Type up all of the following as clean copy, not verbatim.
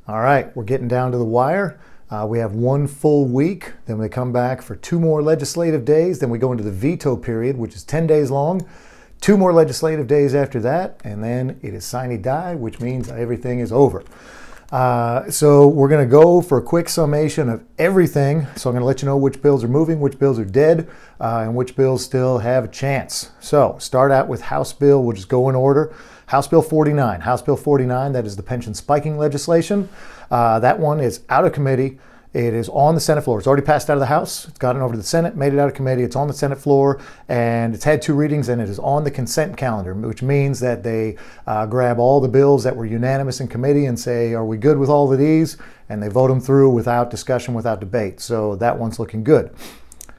All right, we're getting down to the wire. We have one full week, then we come back for 2 more legislative days, then we go into the veto period, which is 10 days long, 2 more legislative days after that, and then it is sine die, which means everything is over. So we're going to go for a quick summation of everything. So I'm going to let you know which bills are moving, which bills are dead, and which bills still have a chance. So start out with House Bill. We'll just go in order. House Bill 49. House Bill 49, that is the pension spiking legislation. That one is out of committee. It is on the Senate floor. It's already passed out of the House. It's gotten over to the Senate, made it out of committee. It's on the Senate floor, and it's had 2 readings, and it is on the consent calendar, which means that they grab all the bills that were unanimous in committee and say, are we good with all of these? And they vote them through without discussion, without debate. So that one's looking good.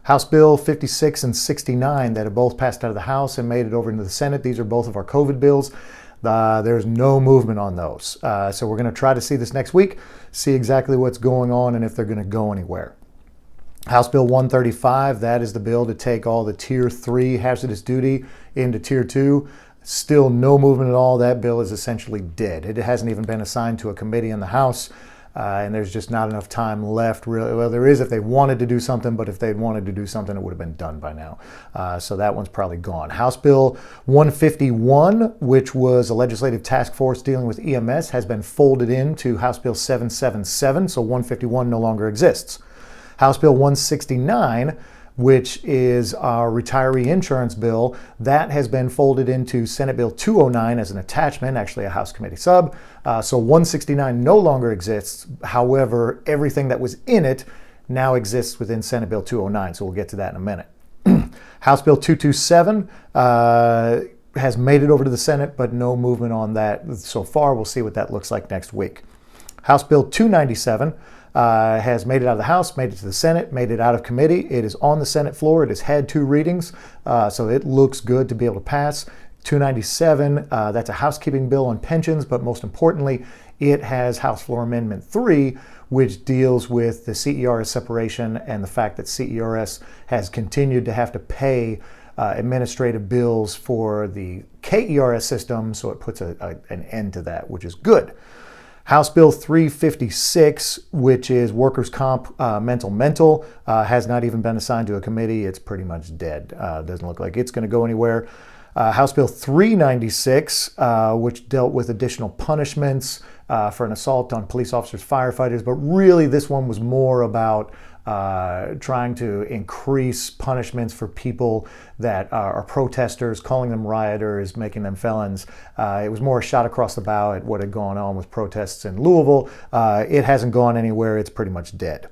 House Bill 56 and 69 that have both passed out of the House and made it over into the Senate. These are both of our COVID bills. There's no movement on those. So we're going to try to see this next week, see exactly what's going on and if they're going to go anywhere. House Bill 135, that is the bill to take all the Tier 3 hazardous duty into Tier 2. Still no movement at all. That bill is essentially dead. It hasn't even been assigned to a committee in the House. And there's just not enough time left, really. Well, there is if they wanted to do something, but if they'd wanted to do something, it would have been done by now. So that one's probably gone. House Bill 151, which was a legislative task force dealing with EMS, has been folded into House Bill 777, so 151 no longer exists. House Bill 169, which is our retiree insurance bill, that has been folded into Senate Bill 209 as an attachment, actually a House committee sub. So 169 no longer exists. However, everything that was in it now exists within Senate Bill 209. So we'll get to that in a minute. House Bill 227 has made it over to the Senate, but no movement on that so far. We'll see what that looks like next week. House Bill 297 has made it out of the House, made it to the Senate, made it out of committee. It is on the Senate floor. It has had 2 readings, so it looks good to be able to pass. 297, that's a housekeeping bill on pensions, but most importantly, it has House Floor Amendment 3, which deals with the CERS separation and the fact that CERS has continued to have to pay administrative bills for the KERS system, so it puts an end to that, which is good. House Bill 356, which is workers' comp mental, has not even been assigned to a committee. It's pretty much dead. Doesn't look like it's going to go anywhere. House Bill 396, which dealt with additional punishments for an assault on police officers, firefighters, but really this one was more about trying to increase punishments for people that are protesters, calling them rioters, making them felons. It was more a shot across the bow at what had gone on with protests in Louisville. It hasn't gone anywhere. It's pretty much dead.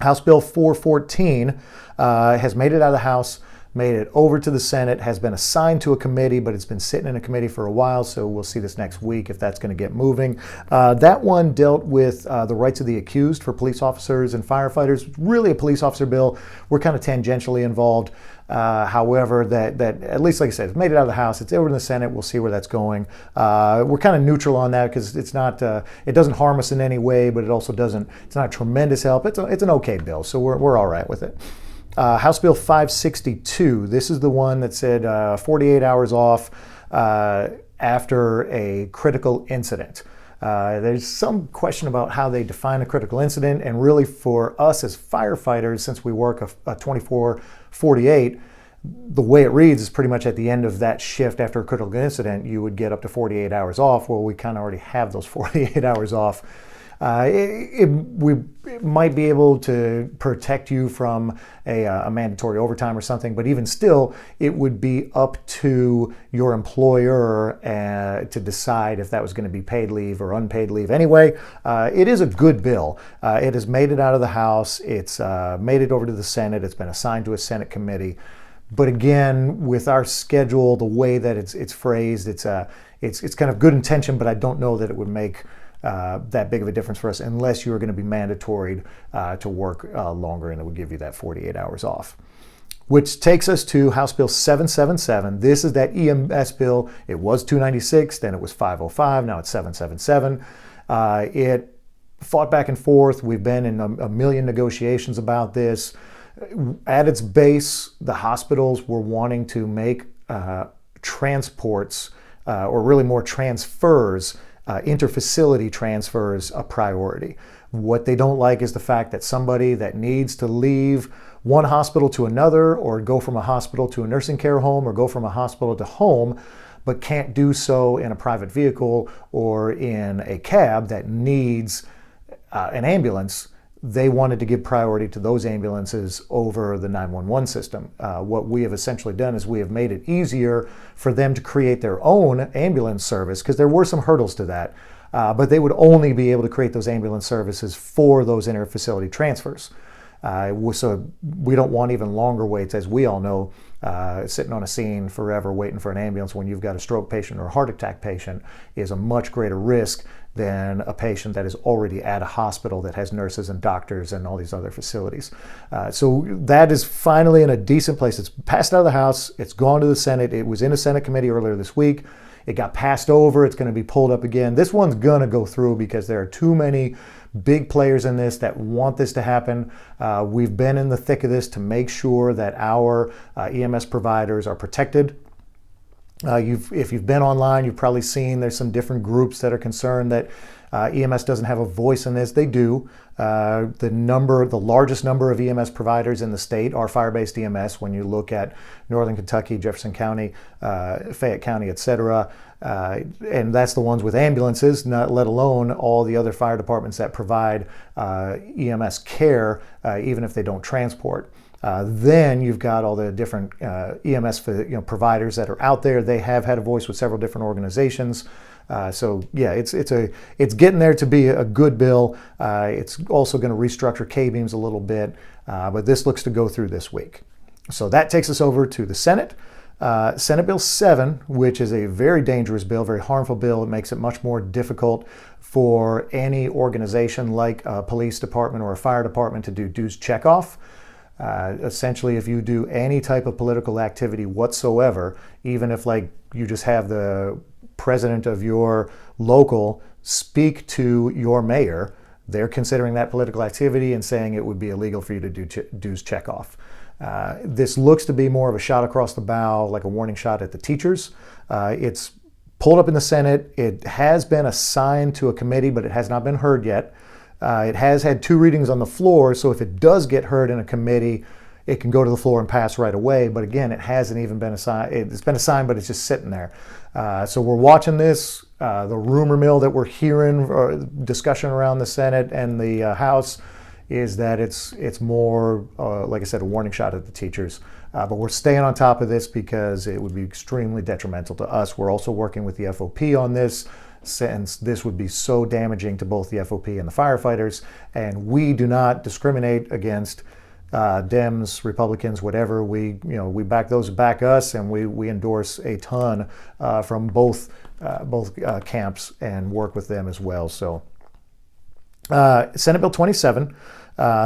House Bill 414 has made it out of the House, made it over to the Senate, has been assigned to a committee, but it's been sitting in a committee for a while, so we'll see this next week if that's going to get moving. That one dealt with the rights of the accused for police officers and firefighters. Really a police officer bill. We're kind of tangentially involved. However, that at least, like I said, it's made it out of the House. It's over in the Senate. We'll see where that's going. We're kind of neutral on that because it's not. It doesn't harm us in any way, but it also doesn't. It's not a tremendous help. It's an okay bill, so we're all right with it. House Bill 562, this is the one that said 48 hours off after a critical incident. There's some question about how they define a critical incident, and really for us as firefighters, since we work a 24/48, the way it reads is pretty much at the end of that shift after a critical incident, you would get up to 48 hours off. Well, we kind of already have those 48 hours off. We might be able to protect you from a mandatory overtime or something, but even still, it would be up to your employer to decide if that was going to be paid leave or unpaid leave. Anyway, it is a good bill. It has made it out of the House. It's made it over to the Senate. It's been assigned to a Senate committee. But again, with our schedule, the way that it's phrased, it's kind of good intention, but I don't know that it would make that big of a difference for us unless you are going to be mandatory to work longer, and it would give you that 48 hours off. Which takes us to House Bill 777. This is that EMS bill. It was 296, then it was 505, now it's 777. It fought back and forth. We've been in a million negotiations about this. At its base, the hospitals were wanting to make transports, or really more transfers, interfacility transfers a priority. What they don't like is the fact that somebody that needs to leave one hospital to another, or go from a hospital to a nursing care home, or go from a hospital to home, but can't do so in a private vehicle or in a cab that needs an ambulance, they wanted to give priority to those ambulances over the 911 system. What we have essentially done is we have made it easier for them to create their own ambulance service, because there were some hurdles to that, but they would only be able to create those ambulance services for those interfacility transfers. So we don't want even longer waits, as we all know, sitting on a scene forever waiting for an ambulance when you've got a stroke patient or a heart attack patient is a much greater risk than a patient that is already at a hospital that has nurses and doctors and all these other facilities. So that is finally in a decent place. It's passed out of the House. It's gone to the Senate. It was in a Senate committee earlier this week. It got passed over. It's going to be pulled up again. This one's going to go through because there are too many big players in this that want this to happen. We've been in the thick of this to make sure that our EMS providers are protected. If you've been online, you've probably seen there's some different groups that are concerned that EMS doesn't have a voice in this. They do. The largest number of EMS providers in the state are fire-based EMS. When you look at Northern Kentucky, Jefferson County, Fayette County, etc., and that's the ones with ambulances, not let alone all the other fire departments that provide EMS care, even if they don't transport. Then you've got all the different EMS providers that are out there. They have had a voice with several different organizations. So yeah, it's getting there to be a good bill. It's also going to restructure K-beams a little bit, but this looks to go through this week. So that takes us over to the Senate. Senate Bill 7, which is a very dangerous bill, very harmful bill. It makes it much more difficult for any organization like a police department or a fire department to do dues checkoff. Essentially, if you do any type of political activity whatsoever, even if you just have the president of your local speak to your mayor, they're considering that political activity and saying it would be illegal for you to do dues checkoff. This looks to be more of a shot across the bow, like a warning shot at the teachers. It's pulled up in the Senate. It has been assigned to a committee, but it has not been heard yet. It has had 2 readings on the floor, so if it does get heard in a committee, it can go to the floor and pass right away. But again, it hasn't even been assigned. It's been assigned, but it's just sitting there. So we're watching this. The rumor mill that we're hearing, or discussion around the Senate and the House, is that it's more, like I said, a warning shot at the teachers. But we're staying on top of this because it would be extremely detrimental to us. We're also working with the FOP on this, since this would be so damaging to both the FOP and the firefighters. And we do not discriminate against Dems, Republicans, whatever. We back those who back us, and we endorse a ton from both camps and work with them as well. So Senate Bill 27.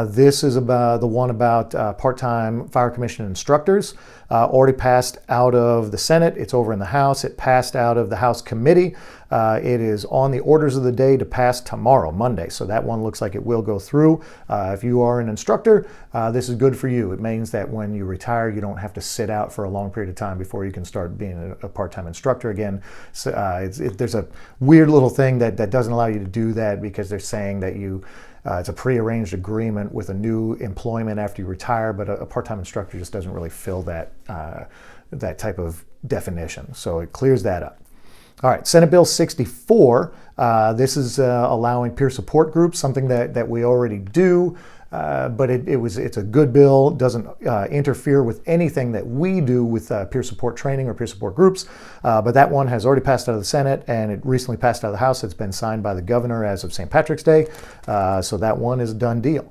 This is about the one about part-time fire commission instructors. Already passed out of the Senate. It's over in the House. It passed out of the House committee. It is on the orders of the day to pass tomorrow, Monday. So that one looks like it will go through. If you are an instructor, this is good for you. It means that when you retire, you don't have to sit out for a long period of time before you can start being a part-time instructor again. So, there's a weird little thing that doesn't allow you to do that, because they're saying that it's a prearranged agreement with a new employment after you retire, but a part-time instructor just doesn't really fill that type of definition. So it clears that up. All right, Senate Bill 64. This is allowing peer support groups, something that we already do, but it's a good bill. Doesn't interfere with anything that we do with peer support training or peer support groups. But that one has already passed out of the Senate, and it recently passed out of the House. It's been signed by the governor as of St. Patrick's Day. So that one is a done deal.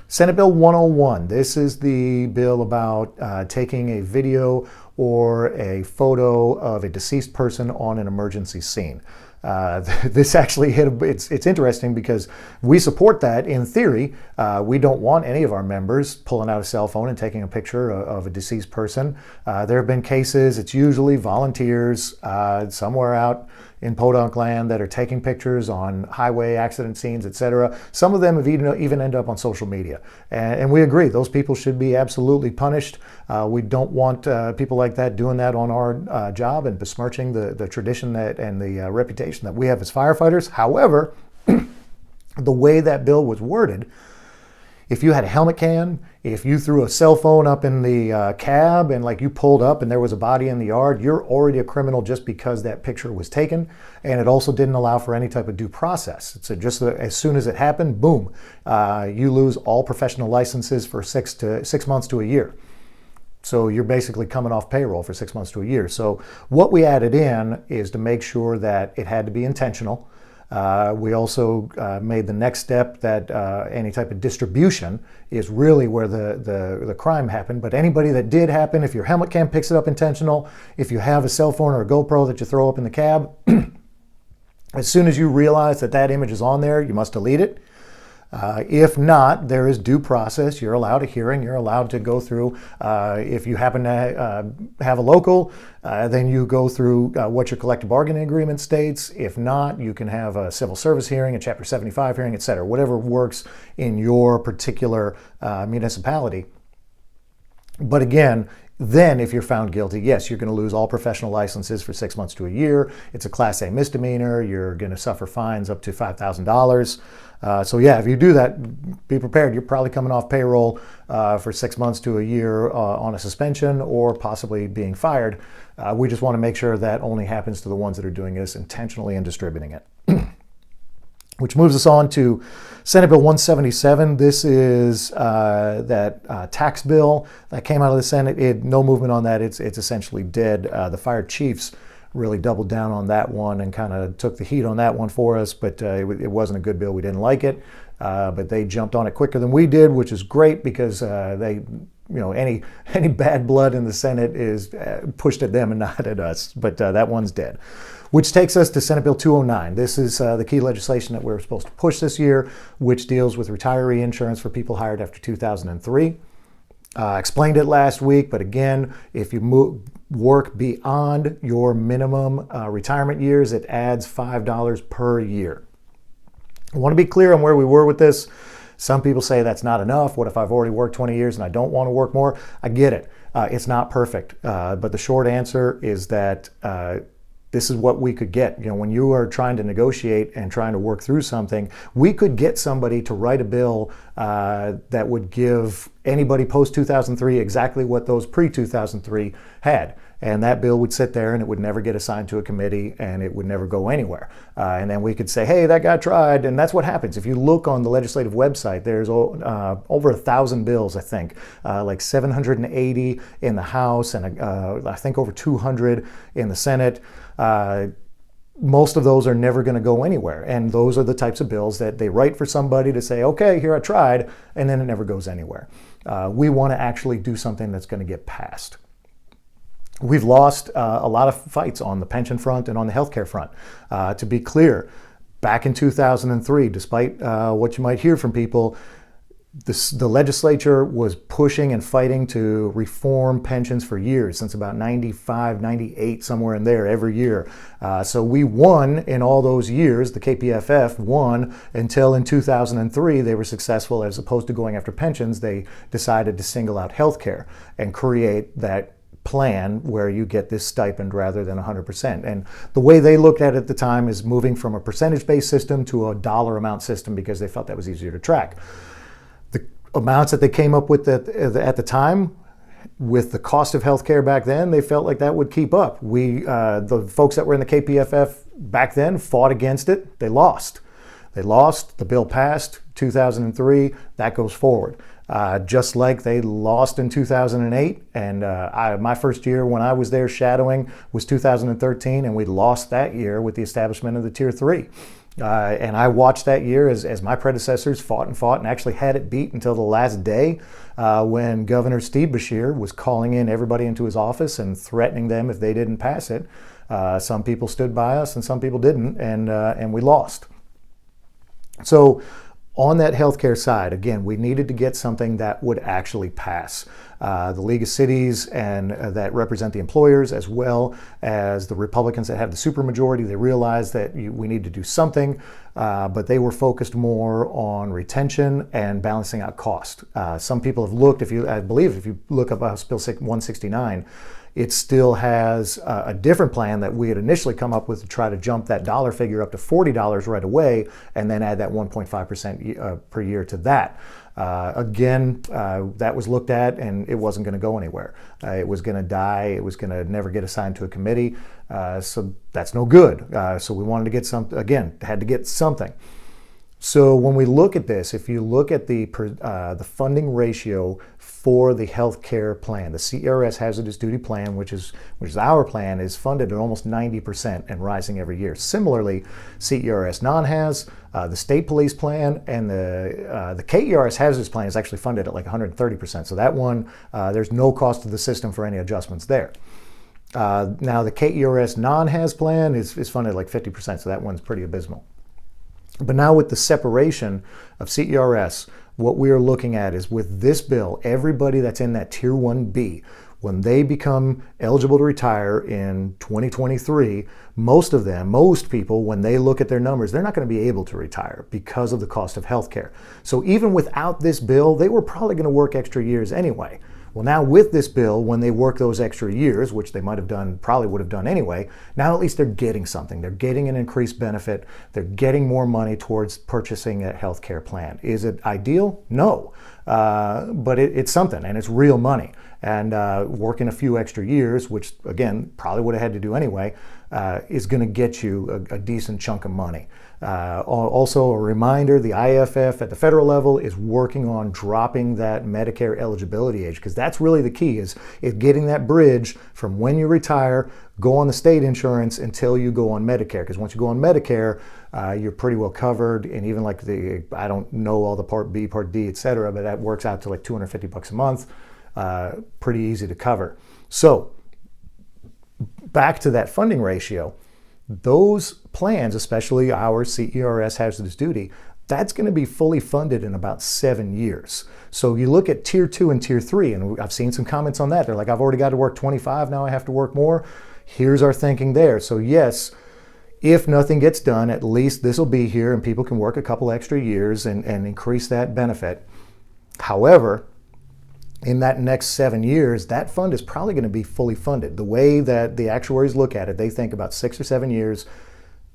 Senate Bill 101. This is the bill about taking a video or a photo of a deceased person on an emergency scene. This actually it's interesting because we support that in theory. We don't want any of our members pulling out a cell phone and taking a picture of a deceased person. There have been cases, it's usually volunteers somewhere out in podunk land that are taking pictures on highway accident scenes, etc. Some of them have even ended up on social media. And we agree, those people should be absolutely punished. We don't want people like that doing that on our job and besmirching the tradition and the reputation that we have as firefighters. However, the way that bill was worded, if you had a helmet cam, if you threw a cell phone up in the cab and like you pulled up and there was a body in the yard, you're already a criminal just because that picture was taken. And it also didn't allow for any type of due process. So just as soon as it happened, boom, you lose all professional licenses for 6 months to a year. So you're basically coming off payroll for 6 months to a year. So what we added in is to make sure that it had to be intentional. We also made the next step that any type of distribution is really where the crime happened. But anybody that did happen, if your helmet cam picks it up intentional, if you have a cell phone or a GoPro that you throw up in the cab, as soon as you realize that that image is on there, you must delete it. If not, there is due process. You're allowed a hearing. You're allowed to go through. If you happen to have a local, then you go through what your collective bargaining agreement states. If not, you can have a civil service hearing, a Chapter 75 hearing, etc. Whatever works in your particular municipality. But again, then if you're found guilty, yes, you're going to lose all professional licenses for 6 months to a year. It's a Class A misdemeanor. You're going to suffer fines up to $5,000. So yeah, if you do that, be prepared. You're probably coming off payroll for 6 months to a year on a suspension or possibly being fired. We just want to make sure that only happens to the ones that are doing this intentionally and distributing it. Which moves us on to Senate Bill 177. This is that tax bill that came out of the Senate. No movement on that. It's essentially dead. The fire chiefs really doubled down on that one and kind of took the heat on that one for us, but it wasn't a good bill. We didn't like it, but they jumped on it quicker than we did, which is great because any bad blood in the Senate is pushed at them and not at us. But that one's dead. Which takes us to Senate Bill 209. This is the key legislation that we're supposed to push this year, which deals with retiree insurance for people hired after 2003. Explained it last week, but again, if you work beyond your minimum retirement years, it adds $5 per year. I want to be clear on where we were with this. Some people say that's not enough. What if I've already worked 20 years and I don't want to work more? I get it. It's not perfect. But the short answer is that this is what we could get. When you are trying to negotiate and trying to work through something, we could get somebody to write a bill that would give anybody post-2003 exactly what those pre-2003 had. And that bill would sit there and it would never get assigned to a committee and it would never go anywhere. And then we could say, hey, that got tried. And that's what happens. If you look on the legislative website, there's over 1,000 bills, I think, like 780 in the House and I think over 200 in the Senate. Most of those are never going to go anywhere. And those are the types of bills that they write for somebody to say, okay, here I tried, and then it never goes anywhere. We want to actually do something that's going to get passed. We've lost a lot of fights on the pension front and on the healthcare front. To be clear, back in 2003, despite what you might hear from people, the legislature was pushing and fighting to reform pensions for years, since about 95, 98, somewhere in there, every year. So we won in all those years. The KPFF won until in 2003 they were successful. As opposed to going after pensions, they decided to single out healthcare and create that plan where you get this stipend rather than 100%. And the way they looked at it at the time is moving from a percentage-based system to a dollar amount system because they felt that was easier to track. The amounts that they came up with at the time, with the cost of healthcare back then, they felt like that would keep up. The folks that were in the KPFF back then fought against it. They lost. The bill passed 2003. That goes forward. Just like they lost in 2008. And my first year when I was there shadowing was 2013, and we lost that year with the establishment of the Tier 3. And I watched that year as my predecessors fought and actually had it beat until the last day when Governor Steve Beshear was calling in everybody into his office and threatening them if they didn't pass it. Some people stood by us and some people didn't, and we lost. So On that healthcare side, again, we needed to get something that would actually pass. The League of Cities and that represent the employers, as well as the Republicans that have the supermajority, they realized that we need to do something, but they were focused more on retention and balancing out cost. Some people have looked, I believe if you look up House Bill 169, it still has a different plan that we had initially come up with to try to jump that dollar figure up to $40 right away, and then add that 1.5% per year to that. Again, that was looked at and it wasn't going to go anywhere. It was going to die. It was going to never get assigned to a committee. So that's no good. So we wanted to get something, again, had to get something. So when we look at this, if you look at the funding ratio for the health care plan, the CERS Hazardous Duty Plan, which is our plan, is funded at almost 90% and rising every year. Similarly, CERS Non-Haz, the State Police Plan, and the KERS Hazardous Plan is actually funded at like 130%. So that one, there's no cost to the system for any adjustments there. Now the KERS Non-Haz plan is funded at like 50%, so that one's pretty abysmal. But now with the separation of CERS, what we are looking at is with this bill, everybody that's in that Tier 1B, when they become eligible to retire in 2023, most people, when they look at their numbers, they're not going to be able to retire because of the cost of healthcare. So even without this bill, they were probably going to work extra years anyway. Well, now with this bill, when they work those extra years, which they might have done, probably would have done anyway, now at least they're getting something. They're getting an increased benefit. They're getting more money towards purchasing a health care plan. Is it ideal? No. But it's something, and it's real money. And working a few extra years, which again, probably would have had to do anyway, is going to get you a decent chunk of money. Also, a reminder, the IFF at the federal level is working on dropping that Medicare eligibility age, because that's really the key, is getting that bridge from when you retire, go on the state insurance until you go on Medicare. Because once you go on Medicare, you're pretty well covered. And even like I don't know all the Part B, Part D, et cetera, but that works out to like $250 a month. Pretty easy to cover. So back to that funding ratio, those plans, especially our CERS Hazardous Duty, that's going to be fully funded in about 7 years. So you look at Tier 2 and Tier 3, and I've seen some comments on that. They're like, I've already got to work 25, now I have to work more. Here's our thinking there. So yes, if nothing gets done, at least this will be here and people can work a couple extra years and increase that benefit. However, in that next 7 years, that fund is probably going to be fully funded. The way that the actuaries look at it, they think about 6 or 7 years,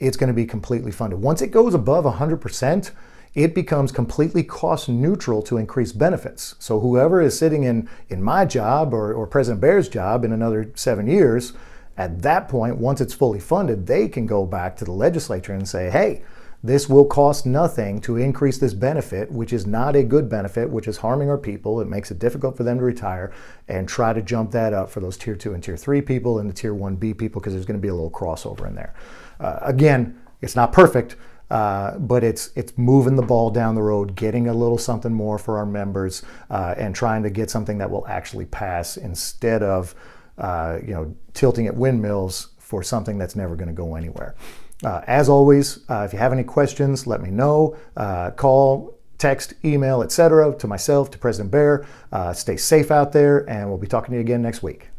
it's going to be completely funded. Once it goes above 100%, it becomes completely cost neutral to increase benefits. So whoever is sitting in my job or President Bear's job in another 7 years, at that point, once it's fully funded, they can go back to the legislature and say, hey, this will cost nothing to increase this benefit, which is not a good benefit, which is harming our people. It makes it difficult for them to retire, and try to jump that up for those Tier 2 and Tier 3 people and the Tier 1B people, because there's going to be a little crossover in there. Again, it's not perfect, but it's moving the ball down the road, getting a little something more for our members, and trying to get something that will actually pass instead of tilting at windmills for something that's never going to go anywhere. As always, if you have any questions, let me know. Call, text, email, etc. to myself, to President Bear. Stay safe out there, and we'll be talking to you again next week.